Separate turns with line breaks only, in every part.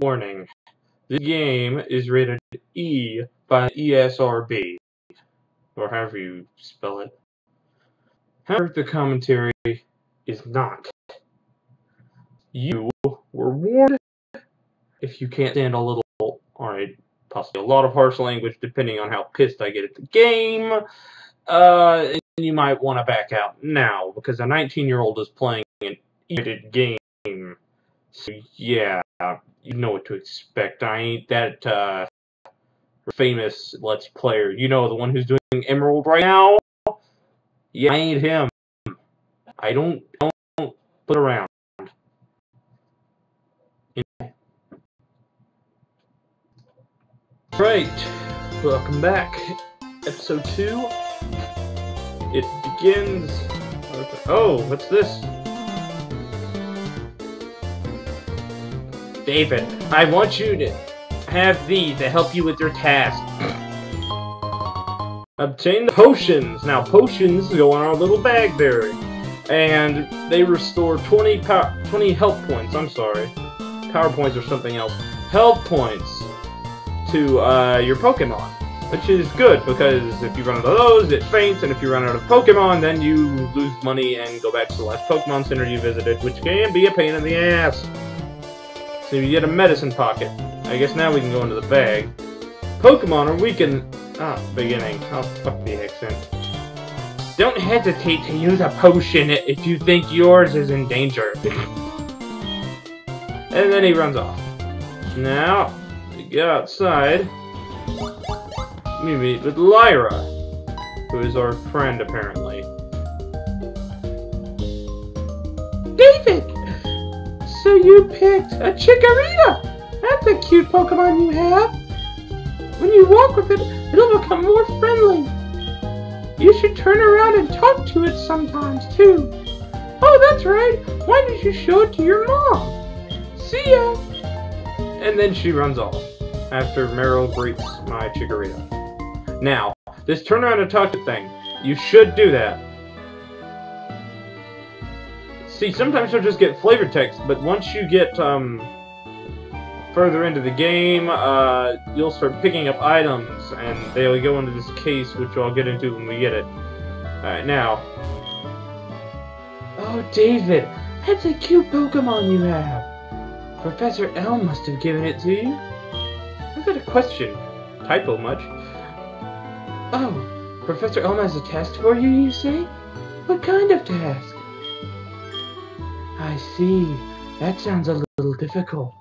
Warning. This game is rated E by ESRB, or however you spell it. However, the commentary is not. You were warned. If you can't stand a little, alright, possibly a lot of harsh language depending on how pissed I get at the game, you might want to back out now, because a 19-year-old is playing an edited game. So yeah, you know what to expect. I ain't that famous Let's Player. You know, the one who's doing Emerald right now? Yeah, I ain't him. I don't put around. Right, welcome back. Episode 2. It begins... Oh, what's this? David, I want you to have these to help you with your task. Obtain the potions. Now, potions go in our little bag there. And they restore 20 health points. I'm sorry. Power points or something else. Health points to your Pokemon. Which is good, because if you run out of those, it faints, and if you run out of Pokemon, then you lose money and go back to the last Pokemon Center you visited, which can be a pain in the ass. So you get a medicine pocket. I guess now we can go into the bag. Pokemon are weakened... beginning. Oh, fuck the accent. Don't hesitate to use a potion if you think yours is in danger. And then he runs off. Now, we go outside. We meet with Lyra, who is our friend, apparently. David! So you picked a Chikorita! That's a cute Pokemon you have! When you walk with it, it'll become more friendly. You should turn around and talk to it sometimes, too. Oh, that's right! Why did you show it to your mom? See ya! And then she runs off, after Meryl greets my Chikorita. Now, this turn around and talk to thing, you should do that. See, sometimes you'll just get flavor text, but once you get further into the game, you'll start picking up items, and they'll go into this case, which I'll get into when we get it. Alright, now. Oh, David, that's a cute Pokemon you have. Professor L must have given it to you. I've got a question. Typo much? Oh, Professor Elm has a task for you, you say? What kind of task? I see. That sounds a little difficult.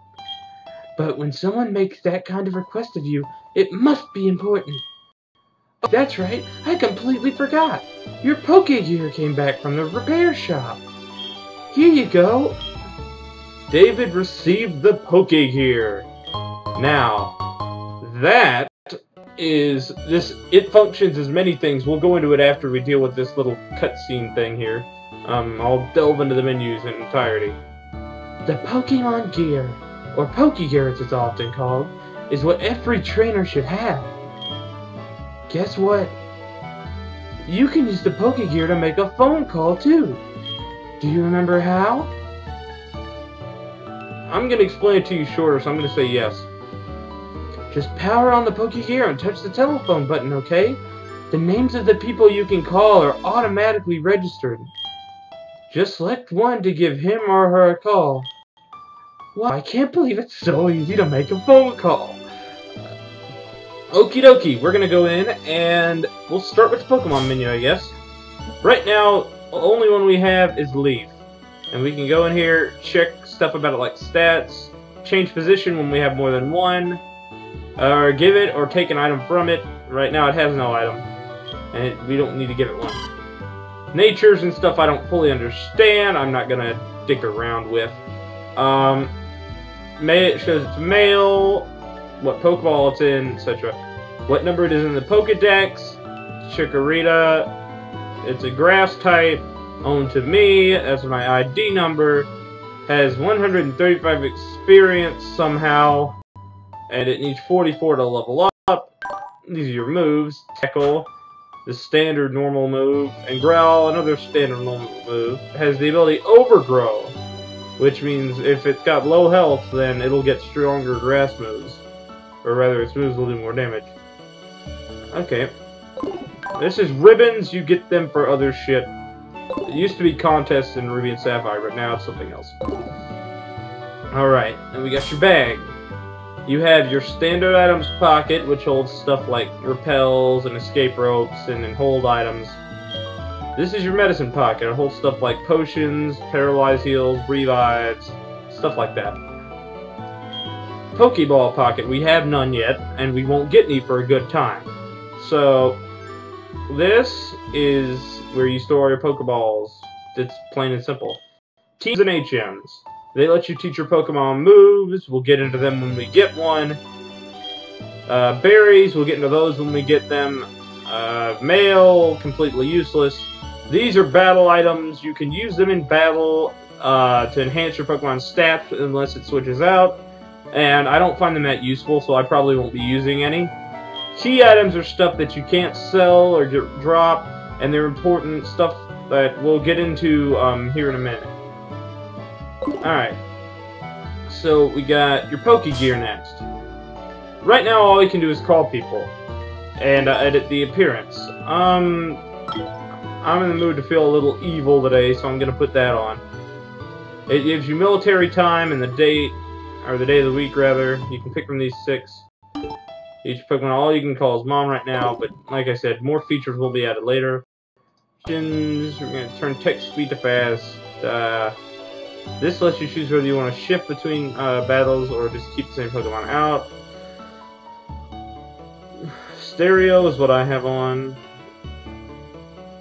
But when someone makes that kind of request of you, it must be important. Oh, that's right. I completely forgot. Your Pokegear came back from the repair shop. Here you go. David received the Pokegear. Now, that is this. It functions as many things. We'll go into it after we deal with this little cutscene thing here. I'll delve into the menus in entirety. The Pokemon Gear, or Pokegear as it's often called, is what every trainer should have. Guess what? You can use the Pokegear to make a phone call too. Do you remember how? I'm gonna explain it to you shorter, so I'm gonna say yes. Just power on the Pokegear and touch the telephone button, okay? The names of the people you can call are automatically registered. Just select one to give him or her a call. Wow, I can't believe it's so easy to make a phone call. Okie dokie, we're gonna go in and we'll start with the Pokemon menu, I guess. Right now, the only one we have is Leaf. And we can go in here, check stuff about it like stats, change position when we have more than one, or give it or take an item from it. Right now it has no item, and we don't need to give it one. Natures and stuff I don't fully understand, I'm not gonna dick around with. It shows it's male, what Pokeball it's in, etc. What number it is in the Pokedex. Chikorita, it's a grass type, owned to me, that's my ID number, has 135 experience somehow, and it needs 44 to level up. These are your moves. Tackle, the standard normal move, and Growl, another standard normal move. It has the ability Overgrow.
which means if it's got low health, then it'll get stronger grass moves. Or rather, its moves will do more damage. Okay. This is ribbons, you get them for other shit. It used to be contests in Ruby and Sapphire, but now it's something else. Alright, and we got your bag. You have your standard items pocket, which holds stuff like repels and escape ropes and hold items. This is your medicine pocket. It holds stuff like potions, paralyze heals, revives, stuff like that. Pokeball pocket. We have none yet, and we won't get any for a good time. So, this is where you store your Pokeballs. It's plain and simple. Teams and HMs. They let you teach your Pokemon moves. We'll get into them when we get one. Berries. We'll get into those when we get them. Mail. Completely useless. These are battle items. You can use them in battle to enhance your Pokemon's stats unless it switches out. And I don't find them that useful, so I probably won't be using any. Key items are stuff that you can't sell or drop, and they're important stuff that we'll get into here in a minute. Alright, so we got your Pokegear next. Right now all we can do is call people and edit the appearance. I'm in the mood to feel a little evil today, so I'm going to put that on. It gives you military time and the date, or the day of the week rather. You can pick from these 6. Each Pokemon, all you can call is Mom right now, but like I said, more features will be added later. We're going to turn text speed to fast. This lets you choose whether you want to shift between battles or just keep the same Pokemon out. Stereo is what I have on.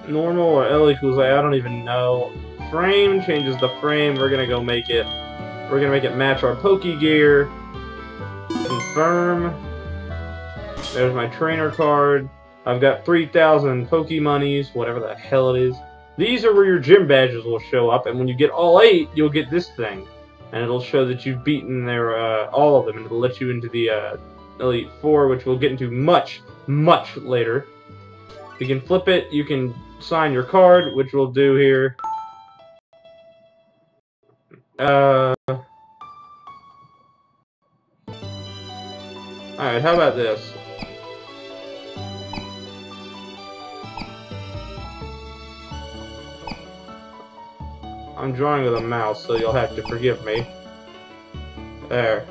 Normal or L equals A, I don't even know. Frame changes the frame. We're gonna go make it. We're gonna make it match our Pokegear. Confirm. There's my trainer card. I've got 3,000 Pokemonies, whatever the hell it is. These are where your gym badges will show up, and when you get all 8, you'll get this thing. And it'll show that you've beaten their, all of them, and it'll let you into the, Elite Four, which we'll get into much, much later. You can flip it, you can sign your card, which we'll do here. Alright, how about this? I'm drawing with a mouse, so you'll have to forgive me. There.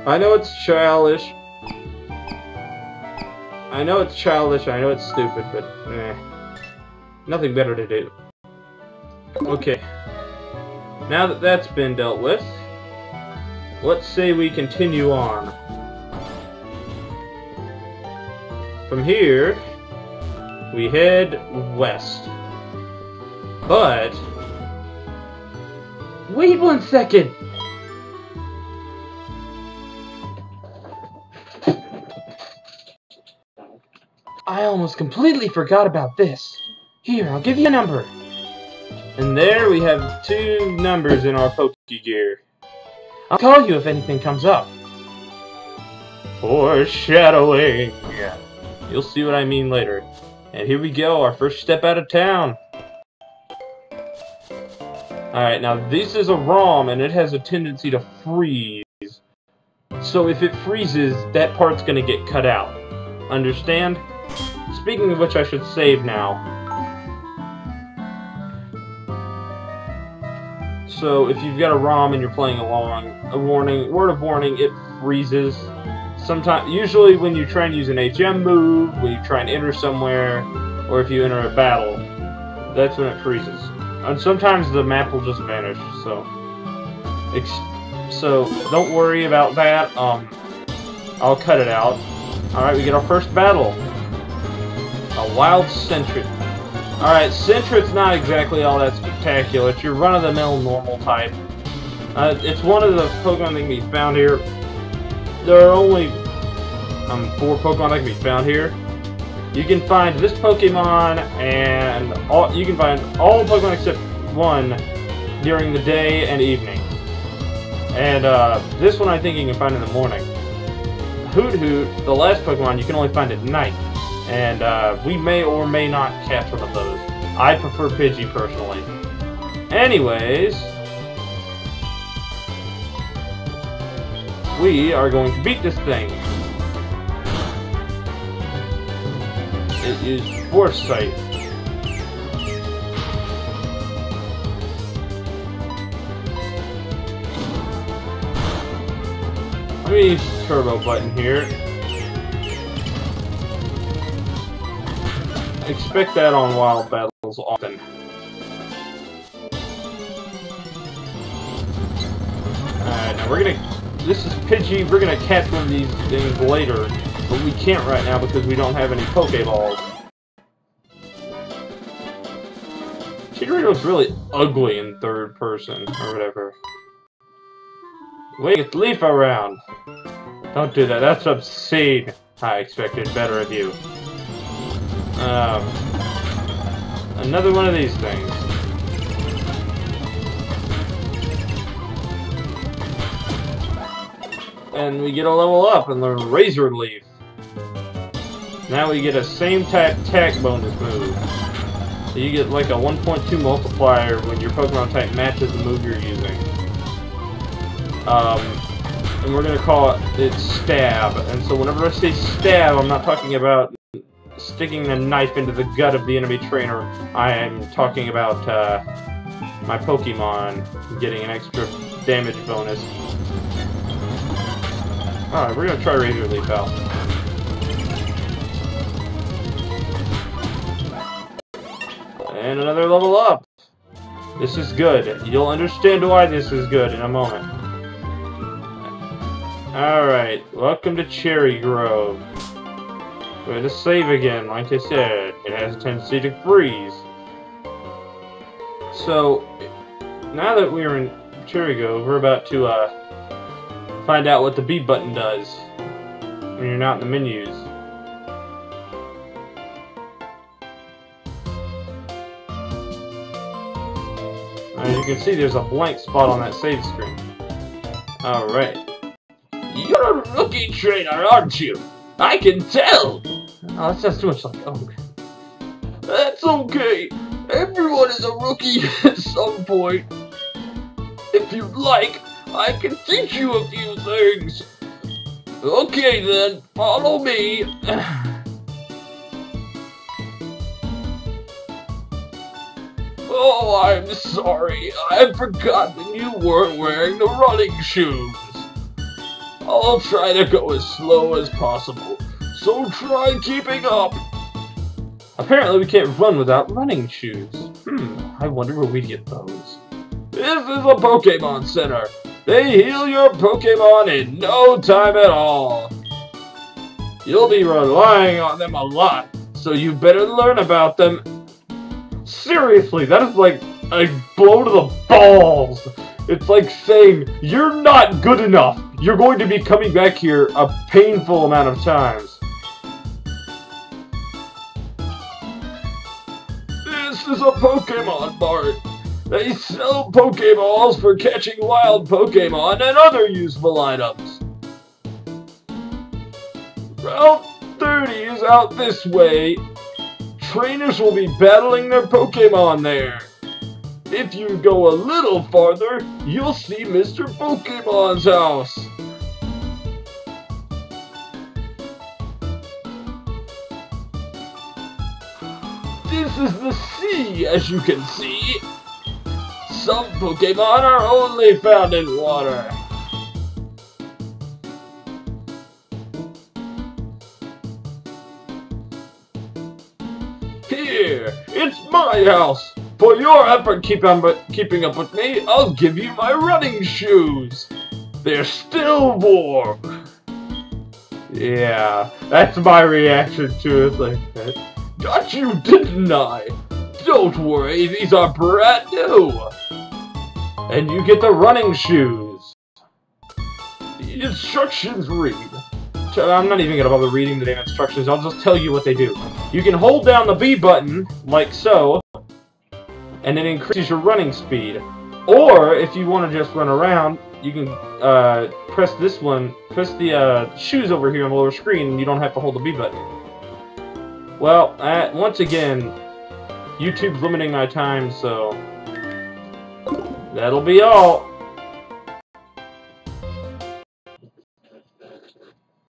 I know it's childish. I know it's stupid, but nothing better to do. Okay. Now that that's been dealt with, let's say we continue on. From here, we head west. But
wait 1 second! I almost completely forgot about this. Here, I'll give you a number.
And there we have 2 numbers in our Pokegear.
I'll call you if anything comes up.
Foreshadowing. Yeah. You'll see what I mean later. And here we go, our first step out of town. Alright, now this is a ROM and it has a tendency to freeze. So if it freezes, that part's gonna get cut out. Understand? Speaking of which, I should save now. So if you've got a ROM and you're playing along, a warning, word of warning, it freezes. Sometimes, usually when you try and use an HM move, when you try and enter somewhere, or if you enter a battle, that's when it freezes. And sometimes the map will just vanish, so don't worry about that. I'll cut it out. Alright, we get our first battle. A wild Sentret. Alright, Sentret's not exactly all that spectacular. It's your run-of-the-mill normal type. It's one of the Pokemon that can be found here. There are only 4 Pokemon that can be found here. You can find this Pokemon and you can find all Pokemon except 1 during the day and evening. And this one I think you can find in the morning. Hoot Hoot, the last Pokemon, you can only find at night. And we may or may not catch one of those. I prefer Pidgey personally. Anyways, we are going to beat this thing. It is Foresight. Let me use the turbo button here. Expect that on wild battles often. Alright, now we're gonna... This is Pidgey, we're gonna catch one of these things later, but we can't right now because we don't have any Pokeballs. Chidorito's really ugly in third person, or whatever. Wait, leaf around! Don't do that, that's obscene! I expected better of you. Another one of these things. And we get a level up and learn Razor Leaf. Now we get a same type attack bonus move. So you get like a 1.2 multiplier when your Pokemon type matches the move you're using. And we're gonna call it Stab. And so whenever I say Stab, I'm not talking about sticking a knife into the gut of the enemy trainer. I am talking about my Pokemon getting an extra damage bonus. Alright, we're gonna try Razor Leaf out. And another level up! This is good. You'll understand why this is good in a moment. Alright, welcome to Cherry Grove. We're going to save again, like I said. It has a tendency to freeze. So, now that we're in Cherry Grove, we're about to find out what the B button does when you're not in the menus. As you can see, there's a blank spot on that save screen. Alright. You're a rookie trainer, aren't you? I can tell! Oh, that sounds too much like Oak. That's okay. Everyone is a rookie at some point. If you'd like, I can teach you a few things. Okay then, follow me. Oh, I'm sorry. I'd forgotten you weren't wearing the running shoes. I'll try to go as slow as possible, so try keeping up. Apparently we can't run without running shoes. I wonder where we'd get those. This is a Pokemon Center. They heal your Pokemon in no time at all. You'll be relying on them a lot, so you better learn about them. Seriously, that is like a blow to the balls. It's like saying, you're not good enough. You're going to be coming back here a painful amount of times. This is a Pokemon Mart. They sell Pokeballs for catching wild Pokemon and other useful items. Route 30 is out this way. Trainers will be battling their Pokemon there. If you go a little farther, you'll see Mr. Pokemon's house. This is the sea, as you can see. Some Pokemon are only found in water. Here, it's my house. For your effort keeping up with me, I'll give you my running shoes. They're still warm. Yeah, that's my reaction to it like that. Got you, didn't I? Don't worry, these are brand new. And you get the running shoes. The instructions read. I'm not even going to bother reading the damn instructions, I'll just tell you what they do. You can hold down the B button, like so, and it increases your running speed. Or, if you want to just run around, you can press this one, press the shoes over here on the lower screen, and you don't have to hold the B button. Well, once again, YouTube's limiting my time, so that'll be all.